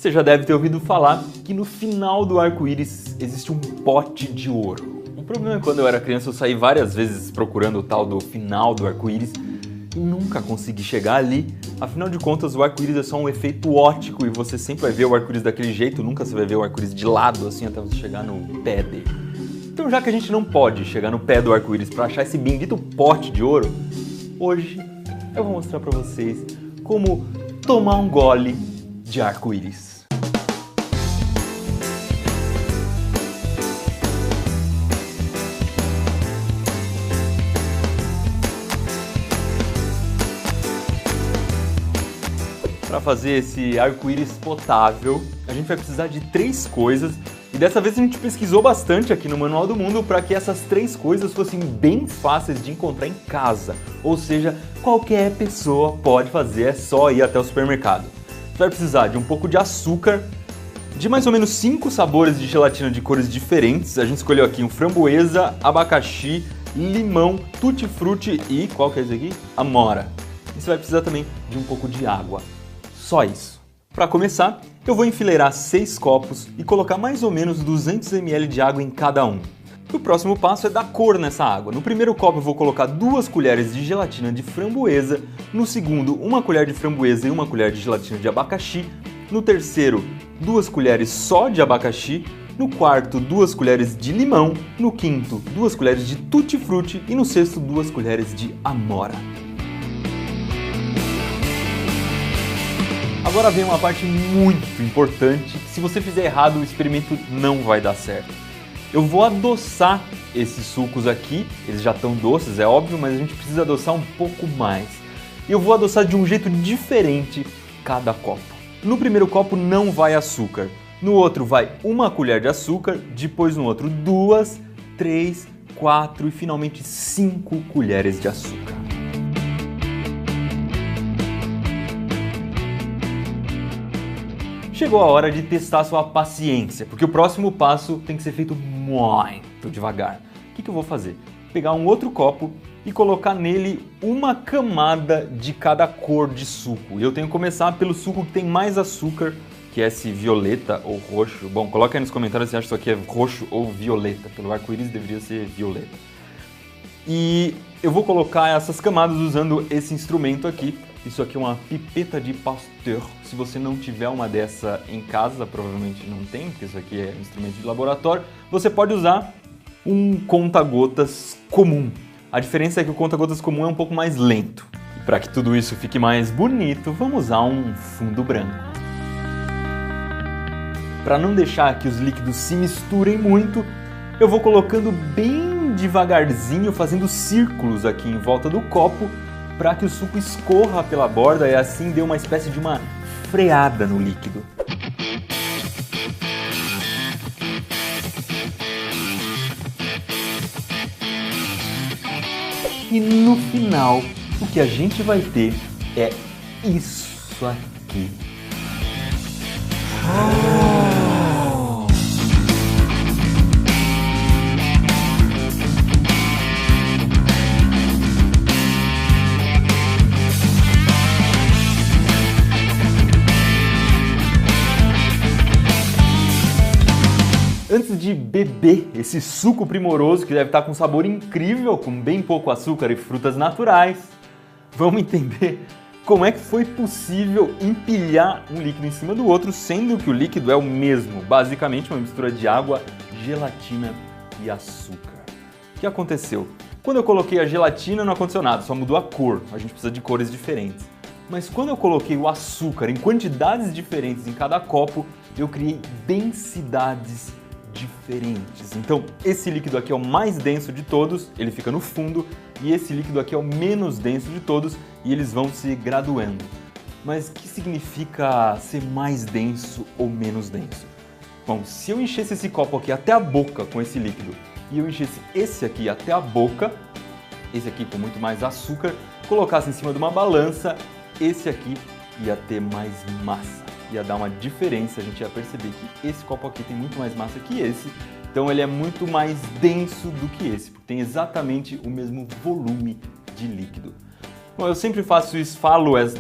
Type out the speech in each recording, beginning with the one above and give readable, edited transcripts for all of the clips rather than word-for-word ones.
Você já deve ter ouvido falar que no final do arco-íris existe um pote de ouro. O problema é que quando eu era criança eu saí várias vezes procurando o tal do final do arco-íris e nunca consegui chegar ali. Afinal de contas, o arco-íris é só um efeito óptico e você sempre vai ver o arco-íris daquele jeito, nunca você vai ver o arco-íris de lado assim até você chegar no pé dele. Então, já que a gente não pode chegar no pé do arco-íris para achar esse bendito pote de ouro, hoje eu vou mostrar para vocês como tomar um gole de arco-íris. Para fazer esse arco-íris potável, a gente vai precisar de 3 coisas e dessa vez a gente pesquisou bastante aqui no Manual do Mundo para que essas 3 coisas fossem bem fáceis de encontrar em casa, ou seja, qualquer pessoa pode fazer, é só ir até o supermercado. Você vai precisar de um pouco de açúcar, de mais ou menos 5 sabores de gelatina de cores diferentes. A gente escolheu aqui um framboesa, abacaxi, limão, tutti-frutti e qual que é esse aqui? Amora. E você vai precisar também de um pouco de água. Só isso. Para começar, eu vou enfileirar 6 copos e colocar mais ou menos 200 ml de água em cada um. O próximo passo é dar cor nessa água. No primeiro copo eu vou colocar 2 colheres de gelatina de framboesa, no segundo 1 colher de framboesa e 1 colher de gelatina de abacaxi, no terceiro 2 colheres só de abacaxi, no quarto 2 colheres de limão, no quinto 2 colheres de tutti-frutti e no sexto 2 colheres de amora. Agora vem uma parte muito importante, que se você fizer errado o experimento não vai dar certo. Eu vou adoçar esses sucos aqui, eles já estão doces, é óbvio, mas a gente precisa adoçar um pouco mais. E eu vou adoçar de um jeito diferente cada copo. No primeiro copo não vai açúcar, no outro vai 1 colher de açúcar, depois no outro 2, 3, 4 e finalmente 5 colheres de açúcar. Chegou a hora de testar sua paciência, porque o próximo passo tem que ser feito muito devagar. O que eu vou fazer? Pegar um outro copo e colocar nele 1 camada de cada cor de suco. E eu tenho que começar pelo suco que tem mais açúcar, que é esse violeta ou roxo. Bom, coloca aí nos comentários se acha que isso aqui é roxo ou violeta. Pelo arco-íris deveria ser violeta. E eu vou colocar essas camadas usando esse instrumento aqui. Isso aqui é uma pipeta de Pasteur. Se você não tiver uma dessa em casa, provavelmente não tem, porque isso aqui é um instrumento de laboratório, você pode usar um conta-gotas comum. A diferença é que o conta-gotas comum é um pouco mais lento. E para que tudo isso fique mais bonito, vamos usar um fundo branco. Para não deixar que os líquidos se misturem muito, eu vou colocando bem devagarzinho, fazendo círculos aqui em volta do copo, para que o suco escorra pela borda e assim dê uma espécie de uma freada no líquido. E no final, o que a gente vai ter é isso aqui. Antes de beber esse suco primoroso, que deve estar com um sabor incrível, com bem pouco açúcar e frutas naturais, vamos entender como é que foi possível empilhar um líquido em cima do outro, sendo que o líquido é o mesmo, basicamente uma mistura de água, gelatina e açúcar. O que aconteceu? Quando eu coloquei a gelatina não aconteceu nada, só mudou a cor, a gente precisa de cores diferentes. Mas quando eu coloquei o açúcar em quantidades diferentes em cada copo, eu criei densidades diferentes. Então, esse líquido aqui é o mais denso de todos, ele fica no fundo, e esse líquido aqui é o menos denso de todos, e eles vão se graduando. Mas o que significa ser mais denso ou menos denso? Bom, se eu enchesse esse copo aqui até a boca com esse líquido, e eu enchesse esse aqui até a boca, esse aqui com muito mais açúcar, colocasse em cima de uma balança, esse aqui ia ter mais massa. Ia dar uma diferença, a gente ia perceber que esse copo aqui tem muito mais massa que esse, então ele é muito mais denso do que esse, porque tem exatamente o mesmo volume de líquido. Bom, eu sempre faço isso,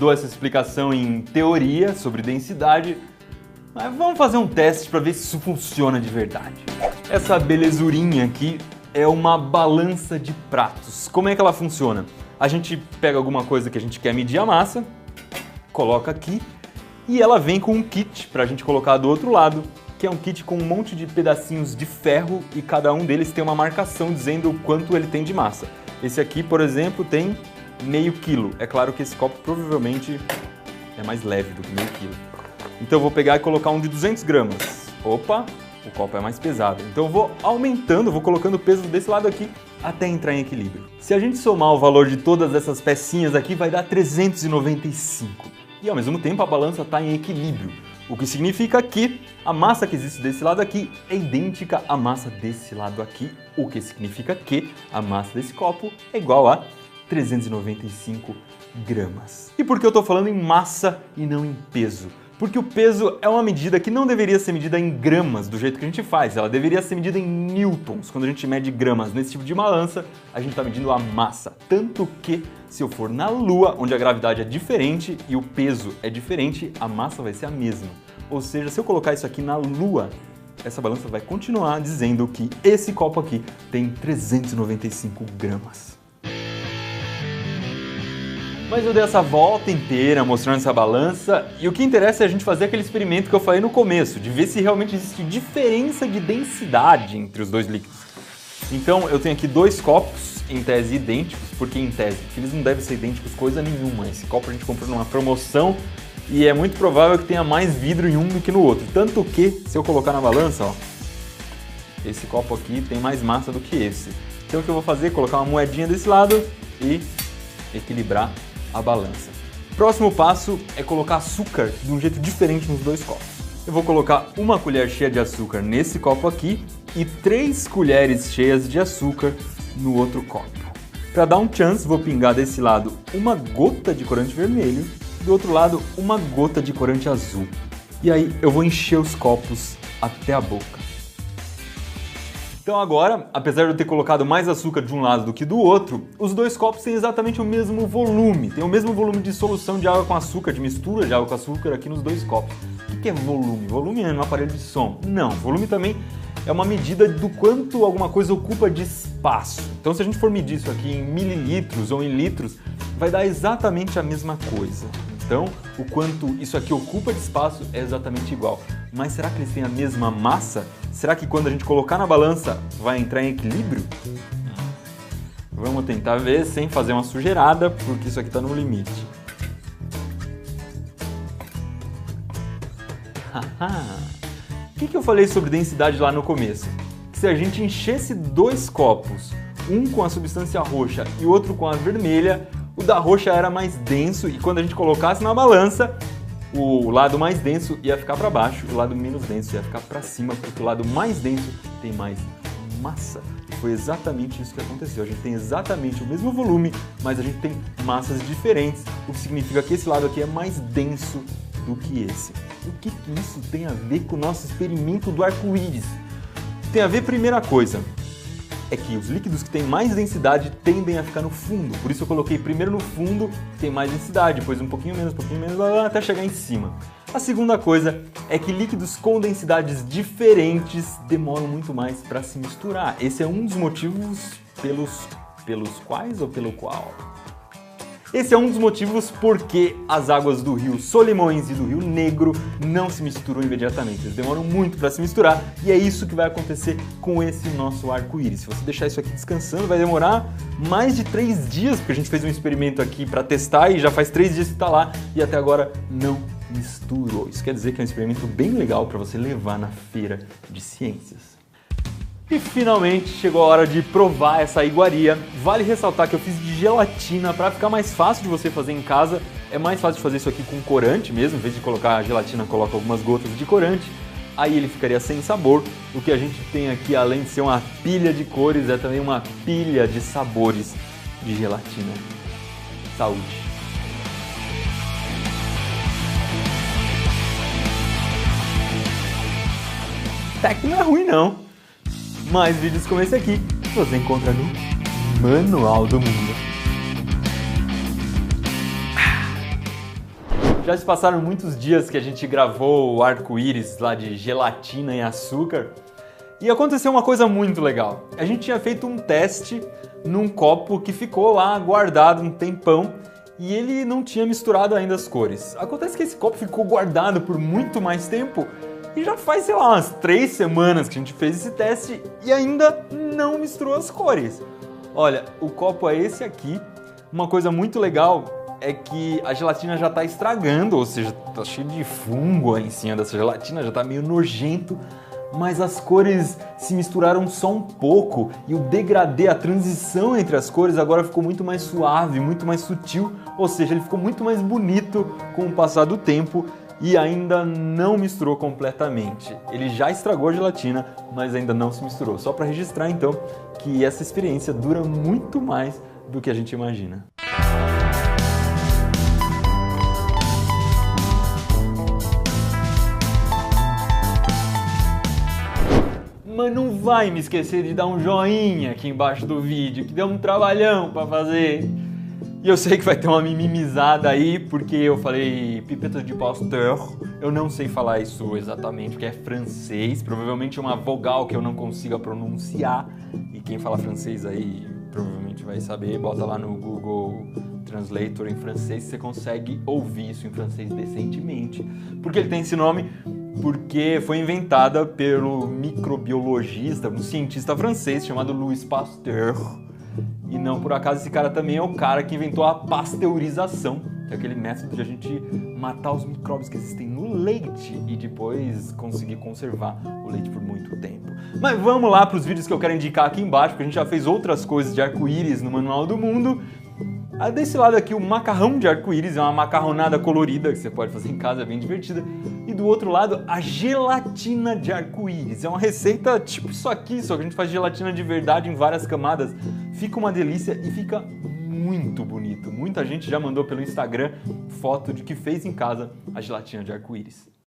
dou essa explicação em teoria sobre densidade, Mas vamos fazer um teste para ver se isso funciona de verdade. Essa belezurinha aqui é uma balança de pratos. Como é que ela funciona? A gente pega alguma coisa que a gente quer medir a massa, coloca aqui e ela vem com um kit para a gente colocar do outro lado, que é um kit com um monte de pedacinhos de ferro e cada um deles tem uma marcação dizendo o quanto ele tem de massa. Esse aqui, por exemplo, tem meio quilo. É claro que esse copo provavelmente é mais leve do que meio quilo. Então eu vou pegar e colocar um de 200 gramas. Opa, o copo é mais pesado. Então eu vou aumentando, vou colocando o peso desse lado aqui até entrar em equilíbrio. Se a gente somar o valor de todas essas pecinhas aqui, vai dar 395. E ao mesmo tempo a balança está em equilíbrio. O que significa que a massa que existe desse lado aqui é idêntica à massa desse lado aqui. O que significa que a massa desse copo é igual a 395 gramas. E por que eu estou falando em massa e não em peso? Porque o peso é uma medida que não deveria ser medida em gramas do jeito que a gente faz, ela deveria ser medida em newtons. Quando a gente mede gramas nesse tipo de balança, a gente está medindo a massa. Tanto que, se eu for na Lua, onde a gravidade é diferente e o peso é diferente, a massa vai ser a mesma. Ou seja, se eu colocar isso aqui na Lua, essa balança vai continuar dizendo que esse copo aqui tem 395 gramas. Mas eu dei essa volta inteira mostrando essa balança e o que interessa é a gente fazer aquele experimento que eu falei no começo, de ver se realmente existe diferença de densidade entre os dois líquidos. Então eu tenho aqui dois copos, em tese idênticos, porque em tese, porque eles não devem ser idênticos coisa nenhuma. Esse copo a gente comprou numa promoção e é muito provável que tenha mais vidro em um do que no outro. Tanto que, se eu colocar na balança, ó, esse copo aqui tem mais massa do que esse. Então o que eu vou fazer? Colocar uma moedinha desse lado e equilibrar a balança. Próximo passo é colocar açúcar de um jeito diferente nos dois copos. Eu vou colocar uma colher cheia de açúcar nesse copo aqui e 3 colheres cheias de açúcar no outro copo. Para dar um chance, vou pingar desse lado uma gota de corante vermelho, do outro lado uma gota de corante azul. E aí eu vou encher os copos até a boca. Então agora, apesar de eu ter colocado mais açúcar de um lado do que do outro, os dois copos têm exatamente o mesmo volume. Tem o mesmo volume de solução de água com açúcar, de mistura de água com açúcar aqui nos dois copos. O que é volume? Volume é no aparelho de som. Não, volume também é uma medida do quanto alguma coisa ocupa de espaço. Então se a gente for medir isso aqui em mililitros ou em litros, vai dar exatamente a mesma coisa. Então, o quanto isso aqui ocupa de espaço é exatamente igual. Mas será que eles têm a mesma massa? Será que quando a gente colocar na balança vai entrar em equilíbrio? Vamos tentar ver sem fazer uma sujeirada, porque isso aqui está no limite. O que eu falei sobre densidade lá no começo? Que se a gente enchesse dois copos, um com a substância roxa e outro com a vermelha, o da roxa era mais denso e quando a gente colocasse na balança, o lado mais denso ia ficar para baixo e o lado menos denso ia ficar para cima, porque o lado mais denso tem mais massa. E foi exatamente isso que aconteceu. A gente tem exatamente o mesmo volume, mas a gente tem massas diferentes, o que significa que esse lado aqui é mais denso do que esse. O que isso tem a ver com o nosso experimento do arco-íris? Tem a ver, primeira coisa, é que os líquidos que têm mais densidade tendem a ficar no fundo. Por isso eu coloquei primeiro no fundo, que tem mais densidade, depois um pouquinho menos, até chegar em cima. A segunda coisa é que líquidos com densidades diferentes demoram muito mais para se misturar. Esse é um dos motivos pelos quais ou pelo qual? Esse é um dos motivos porque as águas do rio Solimões e do rio Negro não se misturam imediatamente. Eles demoram muito para se misturar e é isso que vai acontecer com esse nosso arco-íris. Se você deixar isso aqui descansando, vai demorar mais de 3 dias, porque a gente fez um experimento aqui para testar e já faz 3 dias que está lá e até agora não misturou. Isso quer dizer que é um experimento bem legal para você levar na feira de ciências. E finalmente chegou a hora de provar essa iguaria. Vale ressaltar que eu fiz de gelatina para ficar mais fácil de você fazer em casa. É mais fácil de fazer isso aqui com corante mesmo, em vez de colocar a gelatina, coloca algumas gotas de corante. Aí ele ficaria sem sabor. O que a gente tem aqui, além de ser uma pilha de cores, é também uma pilha de sabores de gelatina. Saúde! Até que não é ruim não. Mais vídeos como esse aqui você encontra no Manual do Mundo. Já se passaram muitos dias que a gente gravou o arco-íris lá de gelatina e açúcar e aconteceu uma coisa muito legal. A gente tinha feito um teste num copo que ficou lá guardado um tempão e ele não tinha misturado ainda as cores. Acontece que esse copo ficou guardado por muito mais tempo e já faz, sei lá, umas 3 semanas que a gente fez esse teste e ainda não misturou as cores. Olha, o copo é esse aqui. Uma coisa muito legal é que a gelatina já está estragando, ou seja, tá cheio de fungo aí em cima dessa gelatina, já tá meio nojento, mas as cores se misturaram só um pouco e o degradê, a transição entre as cores agora ficou muito mais suave, muito mais sutil, ou seja, ele ficou muito mais bonito com o passar do tempo e ainda não misturou completamente. Ele já estragou a gelatina, mas ainda não se misturou. Só para registrar então que essa experiência dura muito mais do que a gente imagina. Mas não vai me esquecer de dar um joinha aqui embaixo do vídeo, que deu um trabalhão para fazer. E eu sei que vai ter uma mimimizada aí, porque eu falei pipeta de Pasteur. Eu não sei falar isso exatamente, porque é francês. Provavelmente é uma vogal que eu não consiga pronunciar. E quem fala francês aí provavelmente vai saber. Bota lá no Google Translator em francês, você consegue ouvir isso em francês decentemente. Por que ele tem esse nome? Porque foi inventada pelo microbiologista, um cientista francês chamado Louis Pasteur. E não por acaso esse cara também é o cara que inventou a pasteurização, que é aquele método de a gente matar os micróbios que existem no leite e depois conseguir conservar o leite por muito tempo. Mas vamos lá para os vídeos que eu quero indicar aqui embaixo, porque a gente já fez outras coisas de arco-íris no Manual do Mundo. Desse lado aqui, o macarrão de arco-íris, é uma macarronada colorida que você pode fazer em casa, é bem divertida. E do outro lado, a gelatina de arco-íris. É uma receita tipo isso aqui, só que a gente faz gelatina de verdade em várias camadas. Fica uma delícia e fica muito bonito. Muita gente já mandou pelo Instagram foto de que fez em casa a gelatina de arco-íris.